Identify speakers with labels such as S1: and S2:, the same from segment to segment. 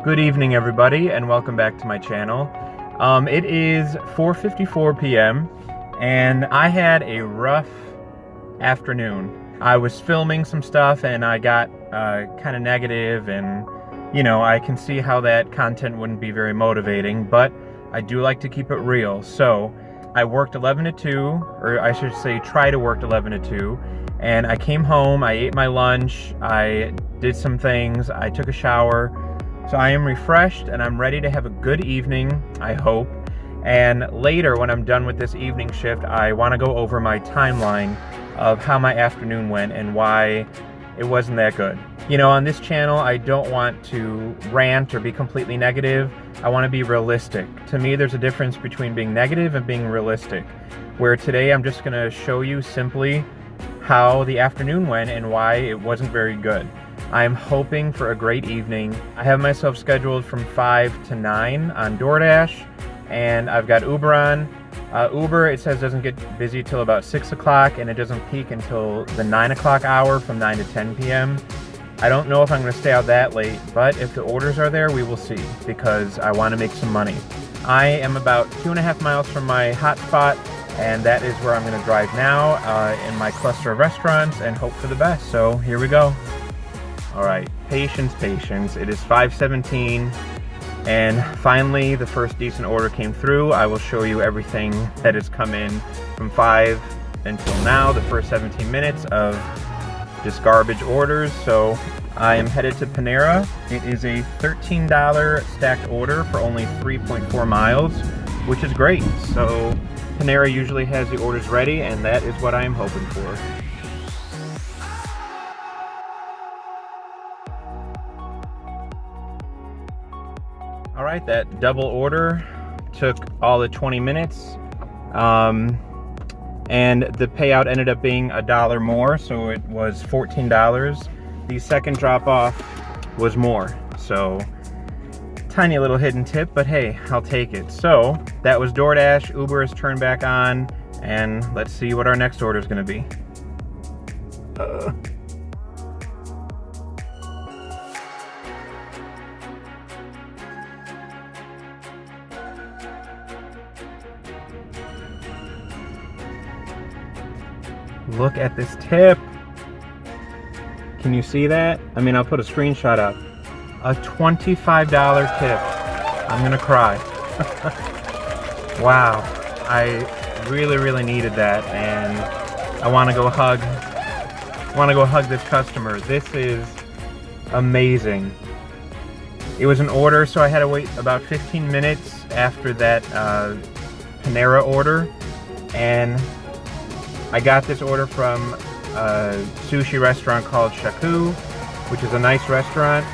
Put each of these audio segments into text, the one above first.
S1: Good evening, everybody, and welcome back to my channel. It is 4:54 p.m. and I had a rough afternoon. I was filming some stuff and I got kind of negative, and you know, I can see how that content wouldn't be very motivating, but I do like to keep it real. So I worked 11 to 2, or I should say try to work 11 to 2, and I came home, I ate my lunch, I did some things, I took a shower. So I am refreshed and I'm ready to have a good evening, I hope. And later, when I'm done with this evening shift, I want to go over my timeline of how my afternoon went and why it wasn't that good. You know, on this channel, I don't want to rant or be completely negative. I want to be realistic. To me, there's a difference between being negative and being realistic. Where today, I'm just going to show you simply how the afternoon went and why it wasn't very good. I'm hoping for a great evening. I have myself scheduled from 5 to 9 on DoorDash, and I've got Uber on. Uber, it says, doesn't get busy till about 6 o'clock, and it doesn't peak until the 9 o'clock hour from 9 to 10 p.m. I don't know if I'm going to stay out that late, but if the orders are there, we will see, because I want to make some money. I am about 2.5 miles from my hotspot, and that is where I'm going to drive now in my cluster of restaurants and hope for the best. So here we go. All right, patience. It is 5:17, and finally the first decent order came through. I will show you everything that has come in from 5 until now, the first 17 minutes of just garbage orders. So I am headed to Panera. It is a $13 stacked order for only 3.4 miles, which is great. So Panera usually has the orders ready, and that is what I am hoping for. All right, that double order took all of 20 minutes, and the payout ended up being $1 more, so it was $14. The second drop off was more, so tiny little hidden tip, but hey, I'll take it. So that was DoorDash. Uber is turned back on, and let's see what our next order is going to be. Look at this tip. Can you see that? I mean, I'll put a screenshot up. A $25 tip. I'm gonna cry. Wow. I really needed that, and I want to go hug this customer. This is amazing. It was an order, so I had to wait about 15 minutes after that Panera order, and I got this order from a sushi restaurant called Shaku, which is a nice restaurant.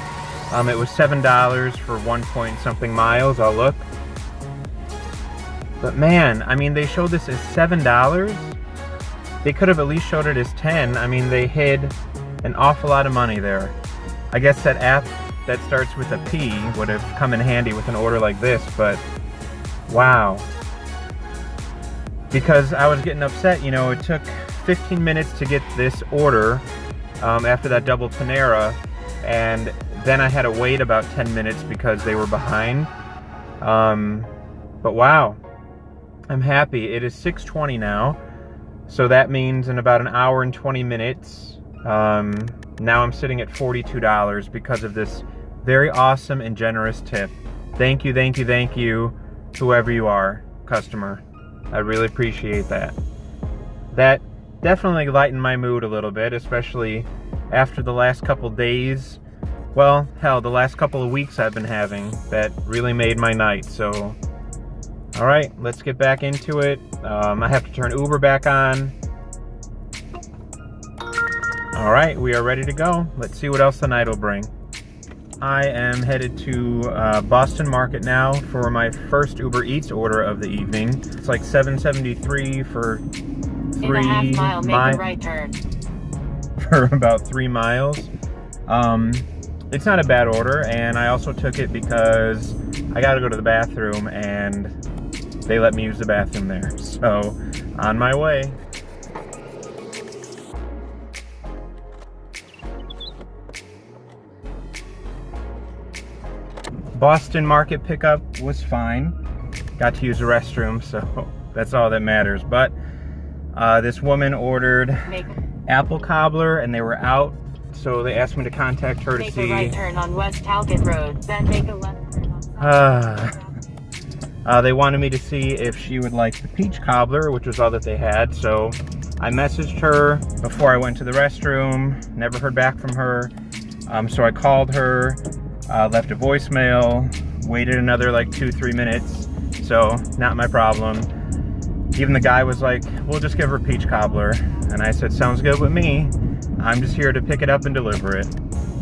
S1: It was $7 for 1 point something miles. I'll look. But man, I mean, they showed this as $7. They could have at least showed it as 10. I mean, they hid an awful lot of money there. I guess that app that starts with a P would have come in handy with an order like this, but wow. Because I was getting upset, you know, it took 15 minutes to get this order after that double Panera, and then I had to wait about 10 minutes because they were behind. But wow, I'm happy. It is 6:20 now, so that means in about an hour and 20 minutes, now I'm sitting at $42 because of this very awesome and generous tip. Thank you, whoever you are, customer. I really appreciate that. That definitely lightened my mood a little bit, especially after the last couple days. Well, hell, the last couple of weeks I've been having. That really made my night. So, all right, let's get back into it. I have to turn Uber back on. All right, we are ready to go. Let's see what else the night will bring. I am headed to Boston Market now for my first Uber Eats order of the evening. It's like $7.73 for 3 miles. Make a right turn. For about 3 miles. It's not a bad order, and I also took it because I got to go to the bathroom, and they let me use the bathroom there. So, on my way. Boston Market pickup was fine. Got to use the restroom, so that's all that matters. But this woman ordered apple cobbler, and they were out, so they asked me to contact her to see.
S2: Make a right turn on West Talcott Road, then make a left turn on
S1: they wanted me to see if she would like the peach cobbler, which was all that they had. So I messaged her before I went to the restroom. Never heard back from her. So I called her, left a voicemail, waited another like 2-3 minutes. So not my problem. Even the guy was like, we'll just give her peach cobbler. And I said, sounds good with me. I'm just here to pick it up and deliver it.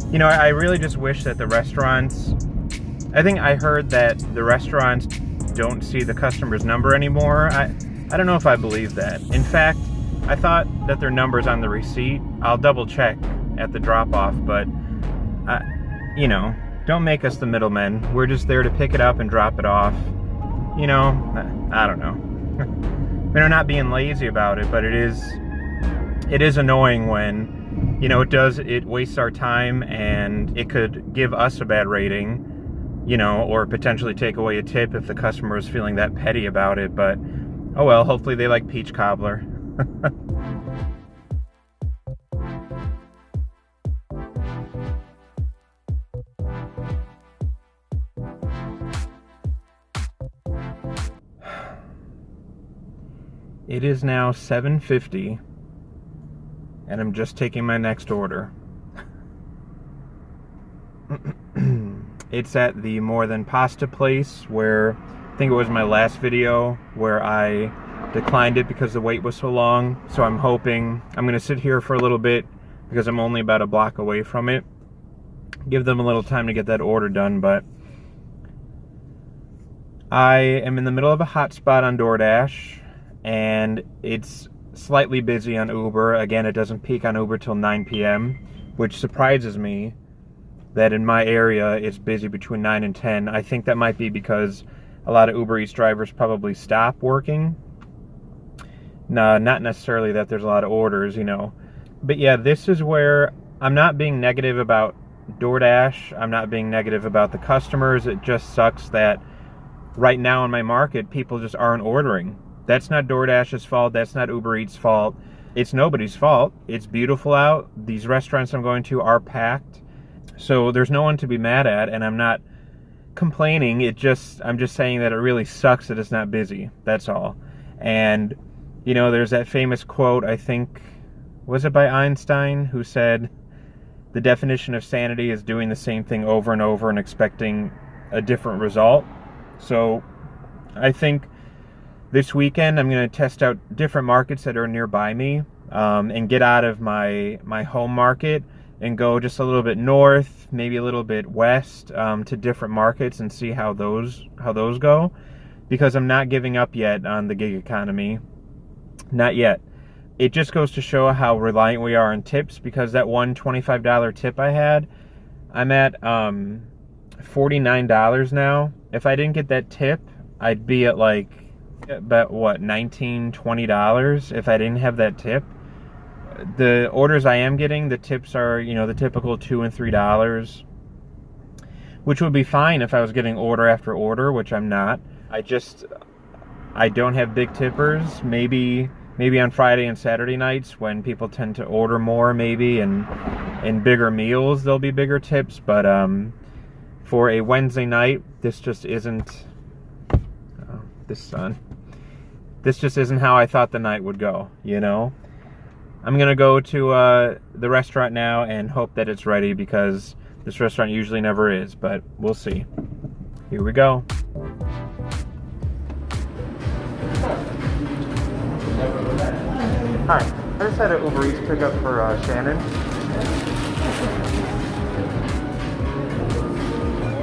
S1: You know, I really just wish that the restaurants, I think I heard that the restaurants don't see the customer's number anymore. I don't know if I believe that. In fact, I thought that their number's on the receipt. I'll double check at the drop-off, but, you know, don't make us the middlemen. We're just there to pick it up and drop it off. You know, I don't know. They're not being lazy about it, but it is annoying when, you know, it wastes our time, and it could give us a bad rating, you know, or potentially take away a tip if the customer is feeling that petty about it. But oh well, hopefully they like peach cobbler. It is now 7:50, and I'm just taking my next order. It's at the More Than Pasta place, where I think it was my last video where I declined it because the wait was so long. So I'm hoping I'm going to sit here for a little bit because I'm only about a block away from it. Give them a little time to get that order done, but I am in the middle of a hotspot on DoorDash, and it's slightly busy on Uber. Again, it doesn't peak on Uber till 9 p.m., which surprises me that in my area it's busy between 9 and 10. I think that might be because a lot of Uber Eats drivers probably stop working. No, not necessarily that there's a lot of orders, you know. But yeah, this is where I'm not being negative about DoorDash. I'm not being negative about the customers. It just sucks that right now in my market, people just aren't ordering. That's not DoorDash's fault. That's not Uber Eats' fault. It's nobody's fault. It's beautiful out. These restaurants I'm going to are packed. So there's no one to be mad at, and I'm not complaining. I'm just saying that it really sucks that it's not busy. That's all. And, you know, there's that famous quote, I think, was it by Einstein, who said, the definition of sanity is doing the same thing over and over and expecting a different result. So I think this weekend I'm going to test out different markets that are nearby me, and get out of my home market and go just a little bit north, maybe a little bit west, to different markets and see how those go, because I'm not giving up yet on the gig economy. Not yet. It just goes to show how reliant we are on tips, because that one $25 tip I had, I'm at $49 now. If I didn't get that tip, I'd be at like about what, $19, $20 if I didn't have that tip. The orders I am getting, the tips are, you know, the typical $2 and $3, which would be fine if I was getting order after order, which I'm not. I don't have big tippers. Maybe on Friday and Saturday nights when people tend to order more, maybe, and bigger meals, there'll be bigger tips. But for a Wednesday night, this just isn't. This just isn't how I thought the night would go, you know? I'm going to go to the restaurant now and hope that it's ready, because this restaurant usually never is, but we'll see. Here we go. Hi, I just had an Uber Eats pickup for Shannon.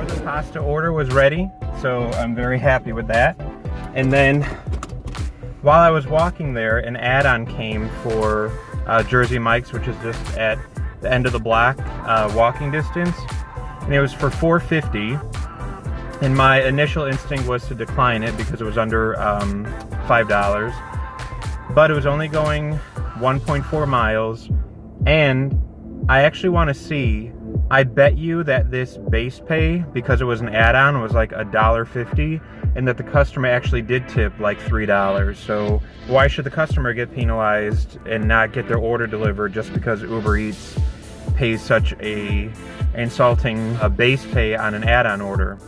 S1: The pasta order was ready, so I'm very happy with that. And then while I was walking there, an add-on came for Jersey Mike's, which is just at the end of the block, walking distance, and it was for $4.50. And my initial instinct was to decline it because it was under $5, but it was only going 1.4 miles, and I actually want to see I bet you that this base pay, because it was an add-on, was like $1.50, and that the customer actually did tip like $3. So why should the customer get penalized and not get their order delivered just because Uber Eats pays such a insulting base pay on an add-on order?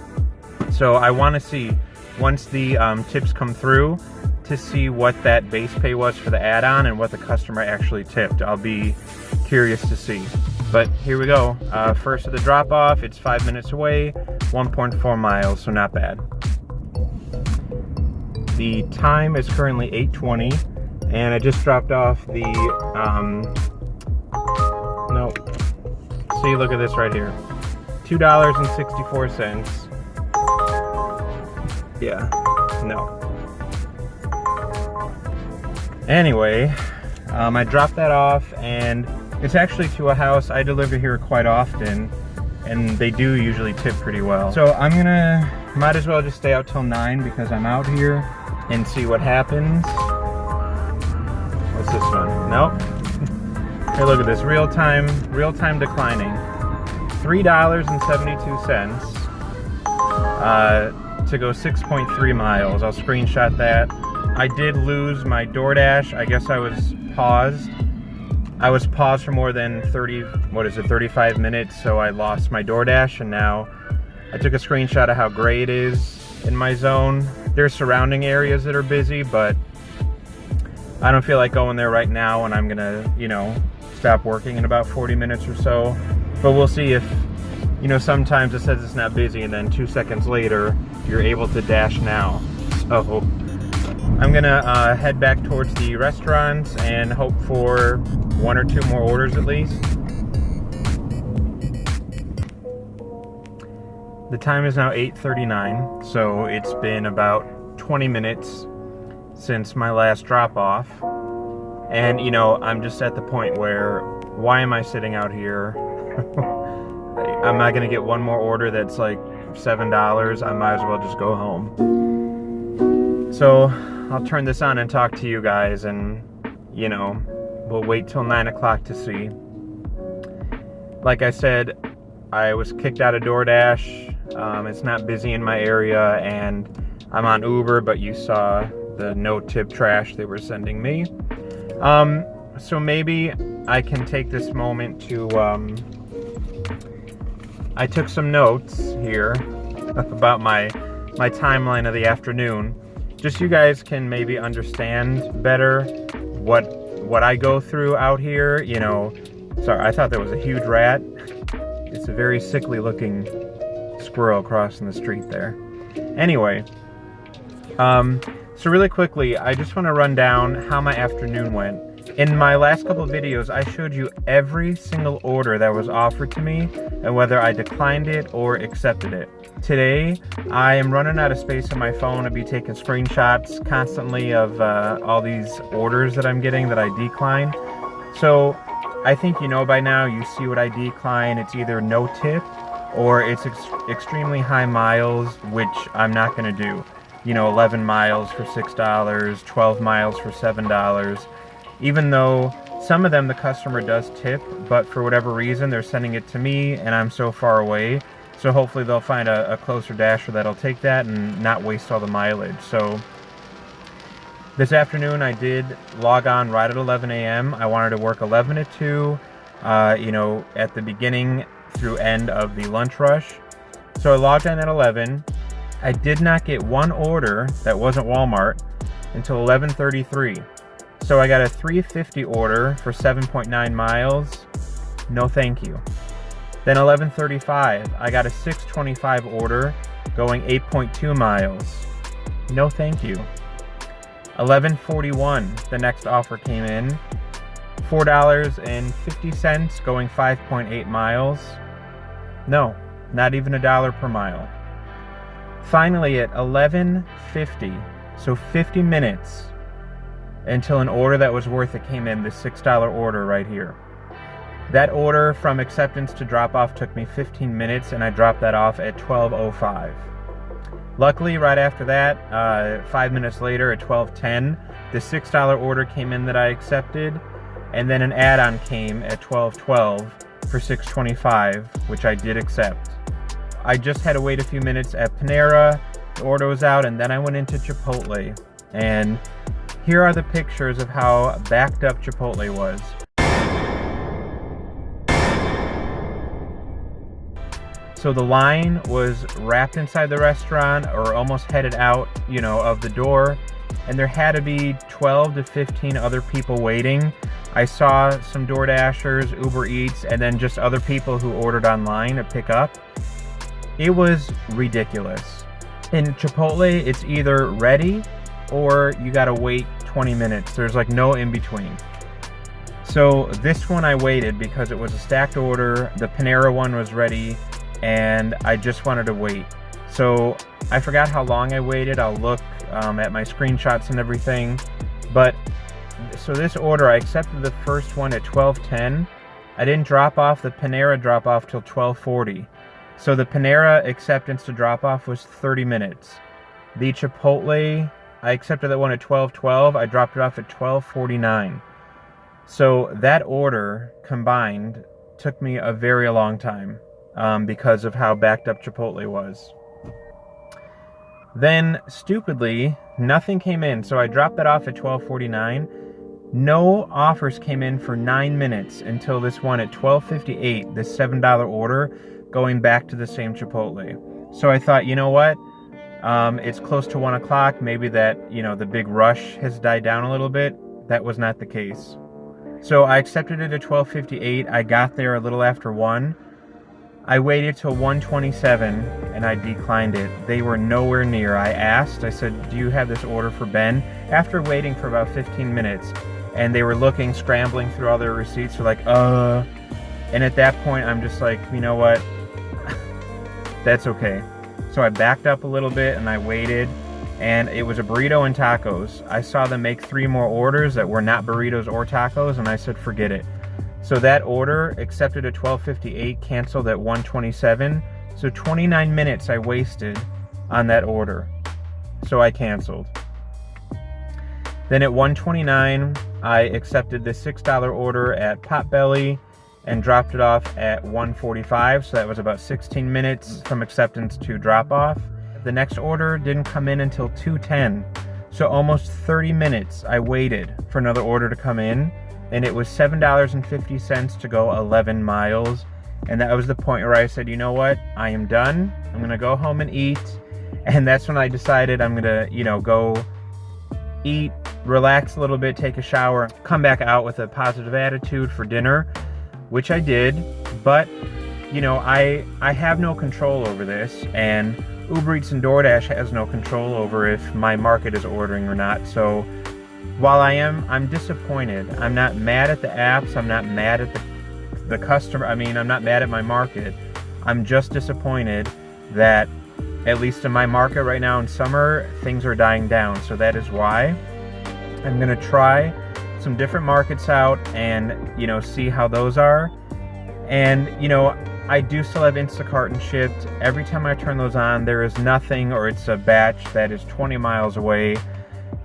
S1: So I want to see, once the tips come through, to see what that base pay was for the add-on and what the customer actually tipped. I'll be curious to see. But here we go. First of the drop-off, it's 5 minutes away, 1.4 miles, so not bad. The time is currently 8:20, and I just dropped off the, nope. See, look at this right here. $2.64. Yeah, no. Anyway, I dropped that off, and it's actually to a house I deliver here quite often, and they do usually tip pretty well. So I'm might as well just stay out till 9 because I'm out here, and see what happens. What's this one? Nope. Hey, look at this, real time declining. $3.72 to go 6.3 miles. I'll screenshot that. I did lose my DoorDash. I guess I was paused. I was paused for more than 35 minutes, so I lost my DoorDash, and now I took a screenshot of how gray it is in my zone. There's surrounding areas that are busy, but I don't feel like going there right now, and I'm gonna, stop working in about 40 minutes or so. But we'll see if, sometimes it says it's not busy, and then 2 seconds later, you're able to dash now. So I'm gonna head back towards the restaurants and hope for 1 or 2 more orders at least. The time is now 8:39, so it's been about 20 minutes since my last drop-off. And, I'm just at the point where, why am I sitting out here? I'm not gonna get one more order that's like $7. I might as well just go home. So I'll turn this on and talk to you guys, and, we'll wait till 9 o'clock to see. Like I said, I was kicked out of DoorDash. It's not busy in my area, and I'm on Uber, but you saw the no tip trash they were sending me. So maybe I can take this moment to, I took some notes here about my timeline of the afternoon. Just so you guys can maybe understand better what I go through out here. Sorry, I thought that was a huge rat. It's a very sickly looking squirrel crossing the street there. Anyway, so really quickly, I just want to run down how my afternoon went. In my last couple of videos, I showed you every single order that was offered to me and whether I declined it or accepted it. Today, I am running out of space on my phone to be taking screenshots constantly of all these orders that I'm getting that I decline. So I think by now, you see what I decline. It's either no tip or it's extremely high miles, which I'm not going to do. 11 miles for $6, 12 miles for $7. Even though some of them the customer does tip, but for whatever reason, they're sending it to me and I'm so far away. So hopefully they'll find a closer dasher that'll take that and not waste all the mileage. So this afternoon I did log on right at 11 a.m. I wanted to work 11 to 2, at the beginning through end of the lunch rush. So I logged in at 11. I did not get one order that wasn't Walmart until 11:33. So I got a $3.50 order for 7.9 miles. No thank you. Then 11:35, I got a $6.25 order going 8.2 miles. No thank you. 11:41, the next offer came in. $4.50 going 5.8 miles. No, not even $1 per mile. Finally at 11:50, so 50 minutes until an order that was worth it came in, the $6 order right here. That order from acceptance to drop off took me 15 minutes, and I dropped that off at 12:05. Luckily, right after that, 5 minutes later at 12:10, the $6 order came in that I accepted, and then an add-on came at 12:12 for $6.25, which I did accept. I just had to wait a few minutes at Panera, the order was out, and then I went into Chipotle. And here are the pictures of how backed up Chipotle was. So the line was wrapped inside the restaurant or almost headed out, of the door. And there had to be 12 to 15 other people waiting. I saw some DoorDashers, Uber Eats, and then just other people who ordered online to pick up. It was ridiculous. In Chipotle, it's either ready or you gotta wait 20 minutes. There's like no in between. So this one I waited because it was a stacked order. The Panera one was ready and I just wanted to wait. So I forgot how long I waited. I'll look at my screenshots and everything. But so this order, I accepted the first one at 12:10. I didn't drop off the Panera drop off till 12:40. So the Panera acceptance to drop off was 30 minutes. The Chipotle, I accepted that one at 12:12. I dropped it off at 12:49. So that order combined took me a very long time because of how backed up Chipotle was. Then, stupidly, nothing came in, so I dropped that off at 12:49. No offers came in for 9 minutes until this one at 12:58, this $7 order, going back to the same Chipotle. So I thought, you know what? It's close to 1 o'clock. Maybe that, the big rush has died down a little bit. That was not the case. So I accepted it at 12:58. I got there a little after 1. I waited till 1:27 and I declined it. They were nowhere near. I asked, I said, do you have this order for Ben? After waiting for about 15 minutes, and they were looking, scrambling through all their receipts, they're like, and at that point, I'm just like, you know what? That's okay. So I backed up a little bit and I waited, and it was a burrito and tacos. I saw them make 3 more orders that were not burritos or tacos, and I said, forget it. So that order, accepted at 12:58, canceled at 1:27. So 29 minutes I wasted on that order. So I canceled. Then at 1:29, I accepted the $6 order at Potbelly and dropped it off at 1:45. So that was about 16 minutes from acceptance to drop off. The next order didn't come in until 2:10. So almost 30 minutes I waited for another order to come in. And it was $7.50 to go 11 miles. And that was the point where I said, you know what? I am done. I'm going to go home and eat. And that's when I decided I'm going to, go eat, relax a little bit, take a shower, come back out with a positive attitude for dinner, which I did. But, I have no control over this. And Uber Eats and DoorDash has no control over if my market is ordering or not. So while I'm disappointed. I'm not mad at the apps. I'm not mad at the customer. I'm not mad at my market. I'm just disappointed that, at least in my market right now in summer, things are dying down. So that is why I'm going to try some different markets out and, see how those are. And, I do still have Instacart and Shipt. Every time I turn those on, there is nothing, or it's a batch that is 20 miles away.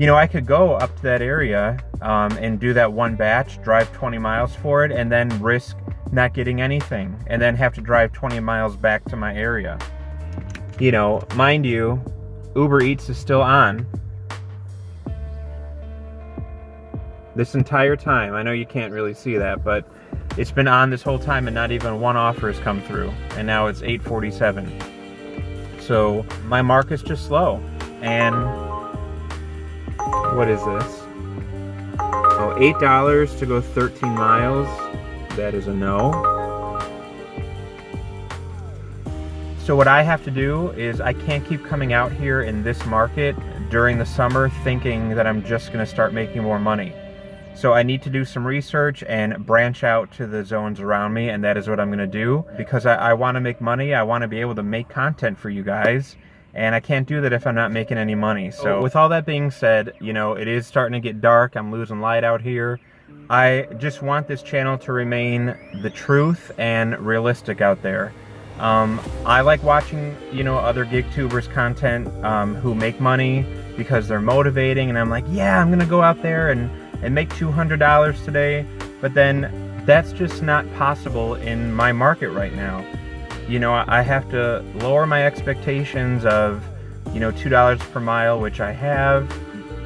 S1: I could go up to that area and do that one batch, drive 20 miles for it, and then risk not getting anything, and then have to drive 20 miles back to my area. Mind you, Uber Eats is still on this entire time. I know you can't really see that, but it's been on this whole time and not even one offer has come through. And now it's 8:47. So my market's just slow. And what is this? Oh, $8 to go 13 miles. That is a no. So what I have to do is I can't keep coming out here in this market during the summer thinking that I'm just going to start making more money. So I need to do some research and branch out to the zones around me, and that is what I'm going to do because I want to make money. I want to be able to make content for you guys, and I can't do that if I'm not making any money. So with all that being said, it is starting to get dark. I'm losing light out here. I just want this channel to remain the truth and realistic out there. I like watching, other gig tubers content who make money because they're motivating, and I'm like, yeah, I'm going to go out there and make $200 today. But then that's just not possible in my market right now. You know, I have to lower my expectations of, you know, $2 per mile, which I have.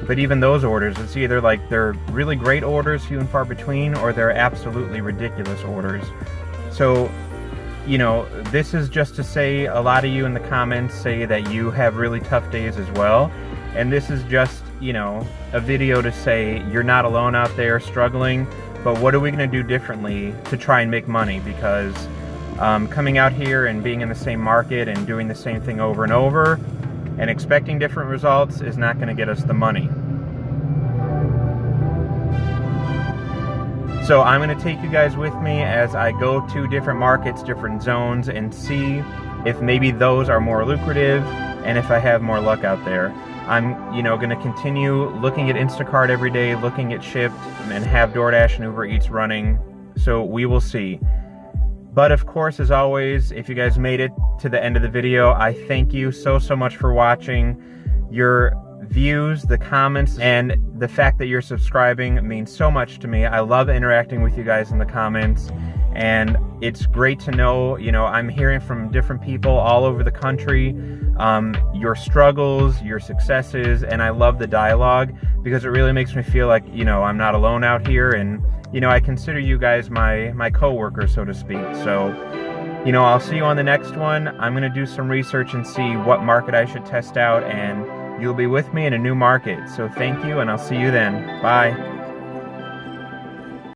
S1: But even those orders, it's either like they're really great orders, few and far between, or they're absolutely ridiculous orders. So, you know, this is just to say, a lot of you in the comments say that you have really tough days as well. And this is just, you know, a video to say you're not alone out there struggling, but what are we going to do differently to try and make money? Because coming out here and being in the same market and doing the same thing over and over and expecting different results is not going to get us the money. So I'm going to take you guys with me as I go to different markets, different zones, and see if maybe those are more lucrative and if I have more luck out there. I'm, you know, going to continue looking at Instacart every day, looking at Shipt, and have DoorDash and Uber Eats running. So we will see. But of course, as always, if you guys made it to the end of the video, I thank you so much for watching. Your views, the comments, and the fact that you're subscribing means so much to me. I love interacting with you guys in the comments, and it's great to know, you know, I'm hearing from different people all over the country, your struggles, your successes, and I love the dialogue because it really makes me feel like, you know, I'm not alone out here, and, you know, I consider you guys my co-workers, so to speak. So, you know, I'll see you on the next one. I'm going to do some research and see what market I should test out, and you'll be with me in a new market. So thank you, and I'll see you then. Bye.